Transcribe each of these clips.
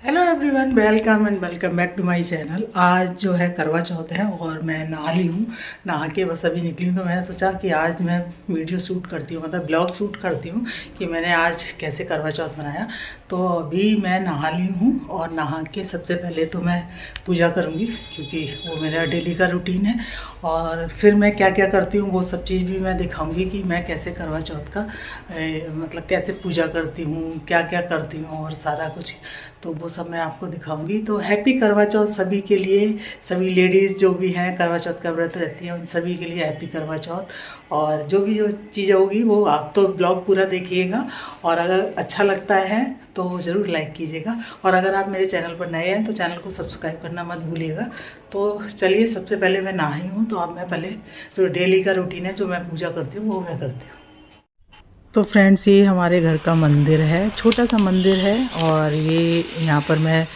Hello everyone, welcome and welcome back to my channel. आज जो है करवा चौथ है और मैं नहा ली हूँ। नहा के बस अभी निकली हूँ तो मैंने सोचा कि आज मैं वीडियो शूट करती हूँ, मतलब ब्लॉग शूट करती हूँ कि मैंने आज कैसे करवा चौथ बनाया। तो अभी मैं नहा ली हूँ और नहा के सबसे पहले तो मैं पूजा करूँगी क्योंकि वो मेरा डेली का रूटीन है। और फिर मैं क्या क्या करती हूँ वो सब चीज़ भी मैं दिखाऊंगी कि मैं कैसे करवा चौथ का मतलब कैसे पूजा करती हूँ, क्या क्या करती हूँ और सारा कुछ, तो वो सब मैं आपको दिखाऊंगी। तो हैप्पी करवा चौथ सभी के लिए, सभी लेडीज़ जो भी हैं करवा चौथ का व्रत रहती हैं उन सभी के लिए हैप्पी करवा चौथ। और जो चीज़ होगी वो आप तो ब्लॉग पूरा देखिएगा और अगर अच्छा लगता है तो ज़रूर लाइक कीजिएगा। और अगर आप मेरे चैनल पर नए हैं तो चैनल को सब्सक्राइब करना मत भूलिएगा। तो चलिए, सबसे पहले मैं नहाई हूँ तो अब मैं पहले जो डेली का रूटीन है जो मैं पूजा करती हूँ वो मैं करती हूँ। तो फ्रेंड्स, ये हमारे घर का मंदिर है, छोटा सा मंदिर है। और ये यहाँ पर मैं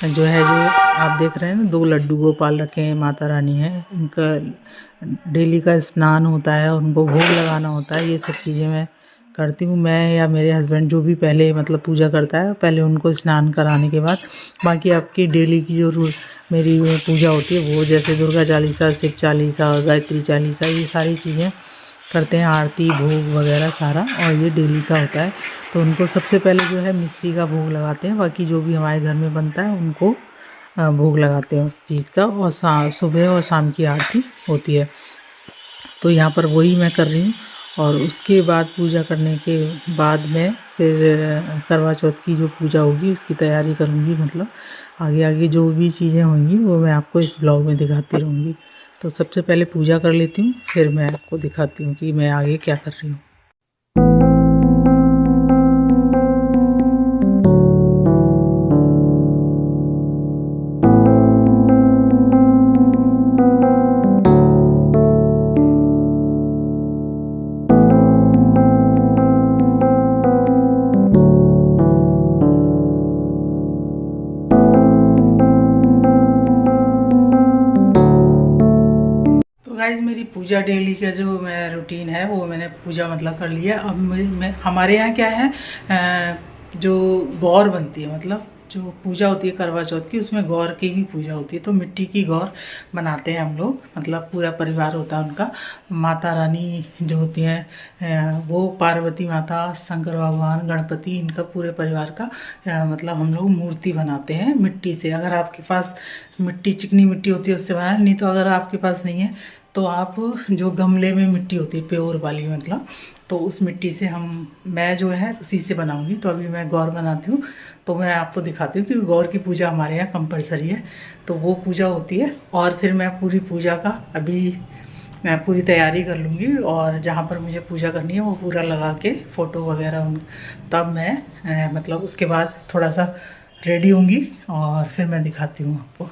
जो आप देख रहे हैं ना, 2 लड्डू गोपाल रखे हैं, माता रानी है, इनका डेली का स्नान होता है, उनको भोग लगाना होता है। ये सब चीज़ें मैं करती हूँ, मैं या मेरे हस्बैंड जो भी पहले मतलब पूजा करता है, पहले उनको स्नान कराने के बाद बाकी आपकी डेली की जो मेरी पूजा होती है वो, जैसे दुर्गा चालीसा, शिव चालीसा, गायत्री चालीसा, ये सारी चीज़ें करते हैं, आरती भोग वगैरह सारा, और ये डेली का होता है। तो उनको सबसे पहले जो है मिश्री का भोग लगाते हैं, बाकी जो भी हमारे घर में बनता है उनको भोग लगाते हैं उस चीज़ का। और सुबह और शाम की आरती होती है, तो यहाँ पर वही मैं कर रही हूँ। और उसके बाद पूजा करने के बाद में फिर करवा चौथ की जो पूजा होगी उसकी तैयारी करूँगी, मतलब आगे आगे जो भी चीज़ें होंगी वो मैं आपको इस ब्लॉग में दिखाती रहूँगी। तो सबसे पहले पूजा कर लेती हूँ, फिर मैं आपको दिखाती हूँ कि मैं आगे क्या कर रही हूँ। तो गाइज़, मेरी पूजा डेली का जो मेरा रूटीन है वो मैंने पूजा मतलब कर लिया। अब मैं हमारे यहाँ क्या है, जो गौर बनती है, मतलब जो पूजा होती है करवा चौथ की, उसमें गौर की भी पूजा होती है। तो मिट्टी की गौर बनाते हैं हम लोग, मतलब पूरा परिवार होता है उनका। माता रानी जो होती हैं, वो पार्वती माता, शंकर भगवान, गणपति, इनका पूरे परिवार का मतलब हम लोग मूर्ति बनाते हैं मिट्टी से। अगर आपके पास मिट्टी, चिकनी मिट्टी होती है उससे बनाए, नहीं तो अगर आपके पास नहीं है तो आप जो गमले में मिट्टी होती है प्योर वाली, मतलब तो उस मिट्टी से मैं जो है उसी से बनाऊंगी। तो अभी मैं गौर बनाती हूँ, तो मैं आपको दिखाती हूँ कि गौर की पूजा हमारे यहाँ कंपलसरी है। तो वो पूजा होती है और फिर मैं पूरी पूजा का अभी मैं पूरी तैयारी कर लूँगी, और जहाँ पर मुझे पूजा करनी है वो पूरा लगा के फ़ोटो वगैरह उन, तब मैं मतलब उसके बाद थोड़ा सा रेडी होंगी और फिर मैं दिखाती हूँ आपको।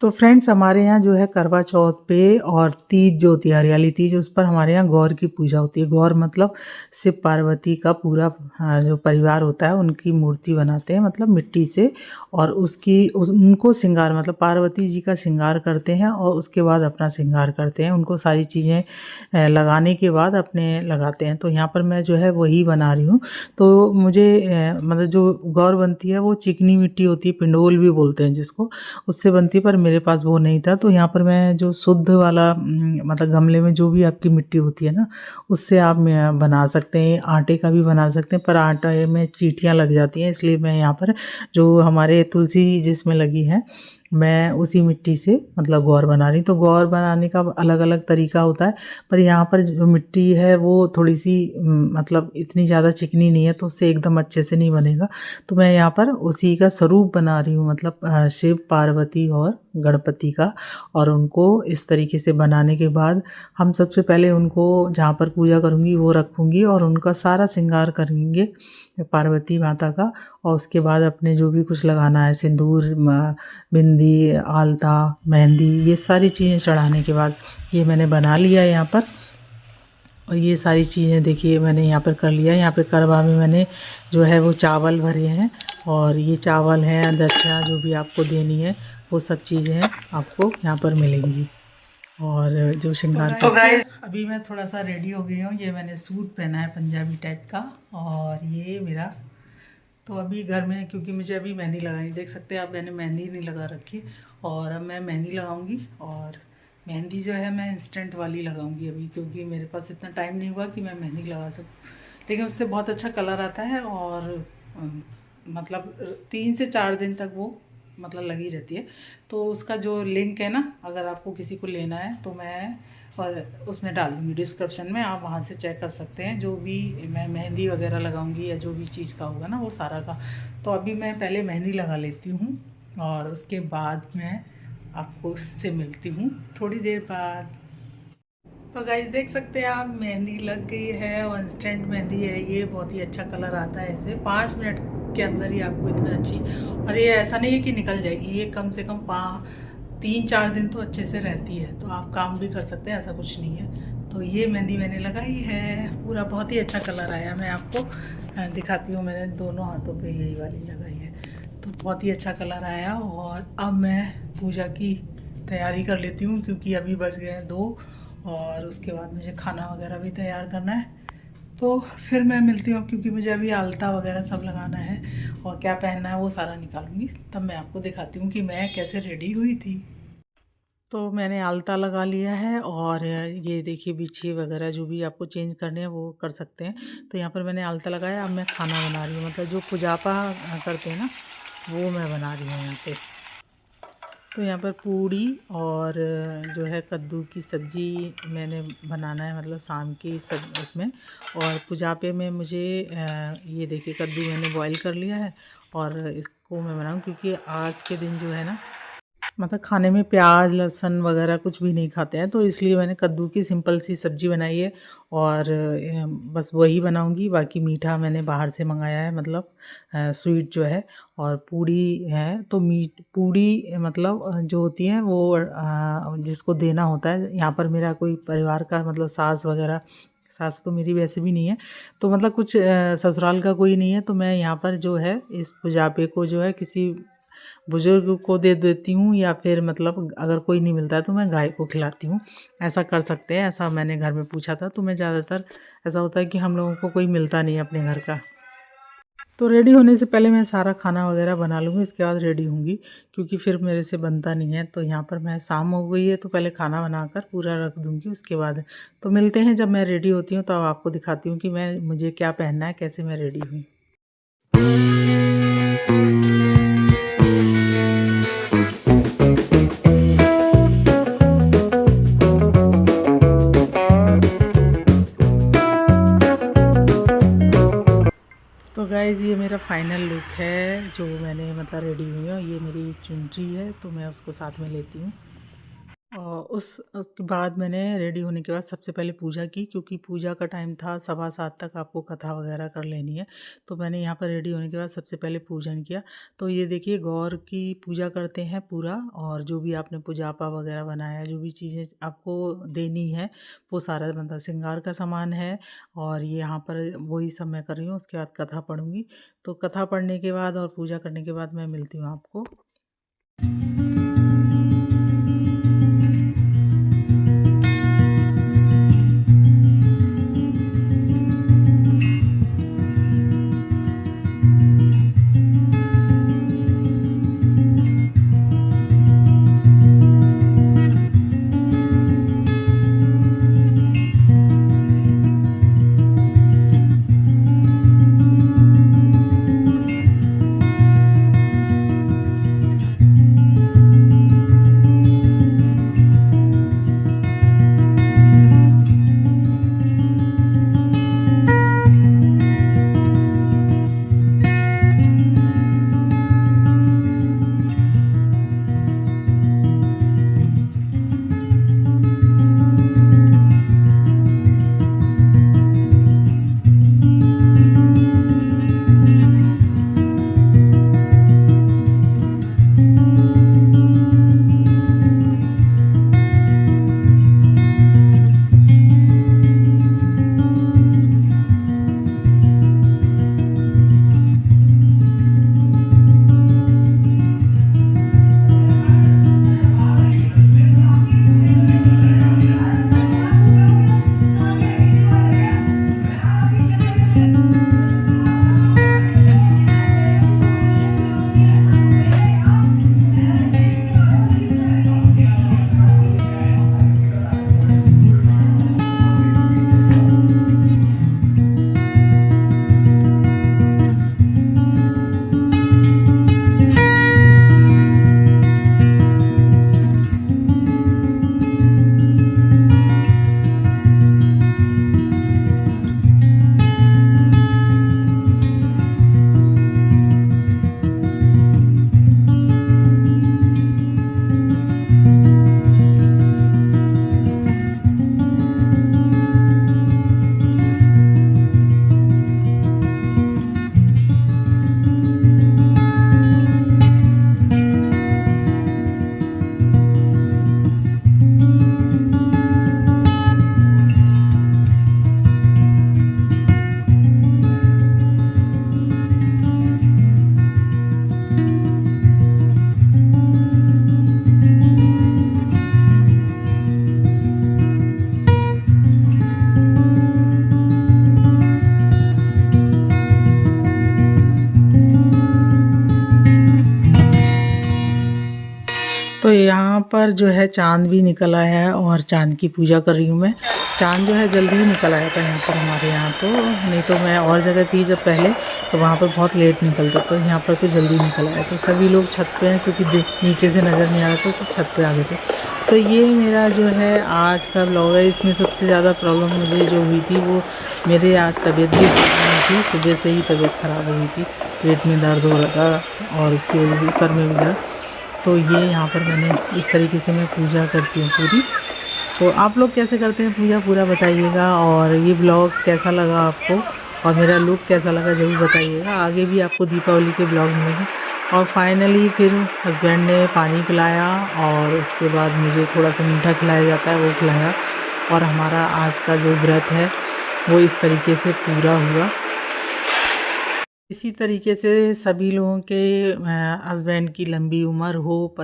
तो फ्रेंड्स, हमारे यहाँ जो है करवा चौथ पे और तीज जो होती है, हरियाली तीज, उस पर हमारे यहाँ गौर की पूजा होती है। गौर मतलब शिव पार्वती का पूरा जो परिवार होता है उनकी मूर्ति बनाते हैं, मतलब मिट्टी से। और उनको श्रृंगार, मतलब पार्वती जी का श्रृंगार करते हैं और उसके बाद अपना श्रृंगार करते हैं। उनको सारी चीज़ें लगाने के बाद अपने लगाते हैं। तो यहाँ पर मैं जो है वही बना रही हूँ। तो मुझे मतलब जो गौर बनती है वो चिकनी मिट्टी होती है, पिंडोल भी बोलते हैं जिसको, उससे बनती है, पर मेरे पास वो नहीं था। तो यहाँ पर मैं जो शुद्ध वाला मतलब गमले में जो भी आपकी मिट्टी होती है ना, उससे आप बना सकते हैं। आटे का भी बना सकते हैं, पर आटे में चींटियाँ लग जाती हैं, इसलिए मैं यहाँ पर जो हमारे तुलसी जिसमें लगी है, मैं उसी मिट्टी से मतलब गौर बना रही। तो गौर बनाने का अलग अलग तरीका होता है, पर यहाँ पर जो मिट्टी है वो थोड़ी सी मतलब इतनी ज़्यादा चिकनी नहीं है, तो उससे एकदम अच्छे से नहीं बनेगा। तो मैं यहाँ पर उसी का स्वरूप बना रही हूँ, मतलब शिव पार्वती और गणपति का। और उनको इस तरीके से बनाने के बाद हम सबसे पहले उनको जहाँ पर पूजा करूँगी वो रखूँगी और उनका सारा श्रृंगार करेंगे पार्वती माता का। और उसके बाद अपने जो भी कुछ लगाना है, सिंदूर, बिंदी, आलता, मेहंदी, ये सारी चीज़ें चढ़ाने के बाद ये मैंने बना लिया यहाँ पर। और ये सारी चीज़ें देखिए मैंने यहाँ पर कर लिया। यहाँ पे करवा में मैंने जो है वो चावल भरे हैं, और ये चावल हैं, दक्षिणा जो भी आपको देनी है वो सब चीज़ें हैं आपको यहाँ पर मिलेंगी। और जो श्रृंगार तो गाइस, अभी मैं थोड़ा सा रेडी हो गई हूँ। ये मैंने सूट पहना है पंजाबी टाइप का, और ये मेरा तो अभी घर में, क्योंकि मुझे अभी मेहंदी लगानी, देख सकते हैं आप, मैंने मेहंदी नहीं लगा रखी और अब मैं मेहंदी लगाऊंगी। और मेहंदी जो है मैं इंस्टेंट वाली लगाऊंगी अभी, क्योंकि मेरे पास इतना टाइम नहीं हुआ कि मैं मेहंदी लगा सकूँ, लेकिन उससे बहुत अच्छा कलर आता है और मतलब 3 से 4 दिन तक वो मतलब लगी रहती है। तो उसका जो लिंक है ना, अगर आपको किसी को लेना है तो मैं उसमें डाल दूँगी डिस्क्रिप्शन में, आप वहाँ से चेक कर सकते हैं। जो भी मैं मेहंदी वगैरह लगाऊंगी या जो भी चीज़ का होगा ना वो सारा का। तो अभी मैं पहले मेहंदी लगा लेती हूँ और उसके बाद मैं आपको उससे मिलती हूँ थोड़ी देर बाद। तो गाइस देख सकते हैं आप, मेहंदी लग गई है और इंस्टेंट मेहंदी है ये, बहुत ही अच्छा कलर आता है ऐसे 5 मिनट के अंदर ही आपको इतना अच्छी। और ये ऐसा नहीं है कि निकल जाएगी, ये कम से कम 3-4 दिन तो अच्छे से रहती है, तो आप काम भी कर सकते हैं, ऐसा कुछ नहीं है। तो ये मेहंदी मैंने लगाई है पूरा, बहुत ही अच्छा कलर आया। मैं आपको दिखाती हूँ, मैंने दोनों हाथों पे यही वाली लगाई है, तो बहुत ही अच्छा कलर आया। और अब मैं पूजा की तैयारी कर लेती हूँ, क्योंकि अभी बज गए हैं 2 और उसके बाद मुझे खाना वगैरह भी तैयार करना है। तो फिर मैं मिलती हूँ, क्योंकि मुझे अभी आलता वगैरह सब लगाना है और क्या पहनना है वो सारा निकालूंगी, तब मैं आपको दिखाती हूँ कि मैं कैसे रेडी हुई थी। तो मैंने आलता लगा लिया है और ये देखिए बिछी वगैरह जो भी आपको चेंज करने हैं वो कर सकते हैं। तो यहाँ पर मैंने आलता लगाया, अब मैं खाना बना रही हूँ, मतलब जो पुजापा करते हैं ना वो मैं बना रही हूँ यहाँ पे। तो यहाँ पर पूड़ी और जो है कद्दू की सब्ज़ी मैंने बनाना है, मतलब शाम की सब उसमें। और पुजापे में मुझे ये देखिए कद्दू मैंने बॉईल कर लिया है और इसको मैं बनाऊँ, क्योंकि आज के दिन जो है ना मतलब खाने में प्याज लहसुन वगैरह कुछ भी नहीं खाते हैं, तो इसलिए मैंने कद्दू की सिंपल सी सब्ज़ी बनाई है और बस वही बनाऊंगी। बाकी मीठा मैंने बाहर से मंगाया है, मतलब स्वीट जो है। और पूड़ी है, तो मीठ पूड़ी मतलब जो होती है वो जिसको देना होता है। यहाँ पर मेरा कोई परिवार का मतलब सास वगैरह, सास तो मेरी वैसे भी नहीं है, तो मतलब कुछ ससुराल का कोई नहीं है, तो मैं यहाँ पर जो है इस पुजापे को जो है किसी बुज़ुर्ग को दे देती हूँ, या फिर मतलब अगर कोई नहीं मिलता है तो मैं गाय को खिलाती हूँ। ऐसा कर सकते हैं, ऐसा मैंने घर में पूछा था। तो मैं ज़्यादातर ऐसा होता है कि हम लोगों को कोई मिलता नहीं है अपने घर का। तो रेडी होने से पहले मैं सारा खाना वगैरह बना लूँगी, इसके बाद रेडी होंगी, क्योंकि फिर मेरे से बनता नहीं है। तो यहाँ पर मैं शाम हो गई है तो पहले खाना बनाकर पूरा रख दूँगी, उसके बाद तो मिलते हैं जब मैं रेडी होती हूँ, तो आपको दिखाती हूँ कि मुझे क्या पहनना है, कैसे मैं रेडी हुई। तो गाइज़ ये मेरा फाइनल लुक है जो मैंने मतलब रेडी हुई हूँ। ये मेरी चुनरी है, तो मैं उसको साथ में लेती हूँ। और उसके बाद मैंने रेडी होने के बाद सबसे पहले पूजा की, क्योंकि पूजा का टाइम था 7:15 तक आपको कथा वगैरह कर लेनी है। तो मैंने यहाँ पर रेडी होने के बाद सबसे पहले पूजन किया। तो ये देखिए गौर की पूजा करते हैं पूरा, और जो भी आपने पूजापा वगैरह बनाया, जो भी चीज़ें आपको देनी है वो सारा मतलब श्रृंगार का सामान है। और ये यहाँ पर वही सब मैं कर रही हूँ, उसके बाद कथा पढ़ूँगी। तो कथा पढ़ने के बाद और पूजा करने के बाद मैं मिलती हूँ आपको। तो यहाँ पर जो है चांद भी निकल आया है और चांद की पूजा कर रही हूँ मैं। चांद जो है जल्दी ही निकल आया था यहाँ पर हमारे यहाँ, तो नहीं तो मैं और जगह थी जब पहले तो वहाँ पर बहुत लेट निकलता, तो यहाँ पर तो जल्दी निकल आया। तो सभी लोग छत पे हैं क्योंकि नीचे से नज़र नहीं आ रहा था, तो छत पे आ गए थे। तो ये मेरा जो है आज का व्लॉग है। इसमें सबसे ज़्यादा प्रॉब्लम मुझे जो हुई थी वो मेरे आज तबीयत भी नहीं थी, सुबह से ही तबीयत ख़राब हो गई थी, पेट में दर्द हो रहा था और इसकी वजह से सर में भी दर्द। तो ये यहाँ पर मैंने इस तरीके से मैं पूजा करती हूँ पूरी। तो आप लोग कैसे करते हैं पूजा पूरा बताइएगा, और ये ब्लॉग कैसा लगा आपको और मेरा लुक कैसा लगा ज़रूर बताइएगा। आगे भी आपको दीपावली के ब्लॉग मिलेंगे। और फाइनली फिर हस्बैंड ने पानी पिलाया और उसके बाद मुझे थोड़ा सा मीठा खिलाया जाता है, वो खिलाया। और हमारा आज का जो व्रत है वो इस तरीके से पूरा हुआ। इसी तरीके से सभी लोगों के हस्बैंड की लंबी उम्र हो,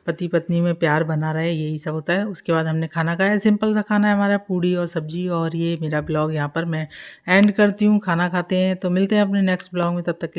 पति पत्नी में प्यार बना रहे, यही सब होता है। उसके बाद हमने खाना खाया, सिंपल सा खाना है हमारा, पूड़ी और सब्जी। और ये मेरा ब्लॉग यहाँ पर मैं एंड करती हूँ, खाना खाते हैं। तो मिलते हैं अपने नेक्स्ट ब्लॉग में, तब तक के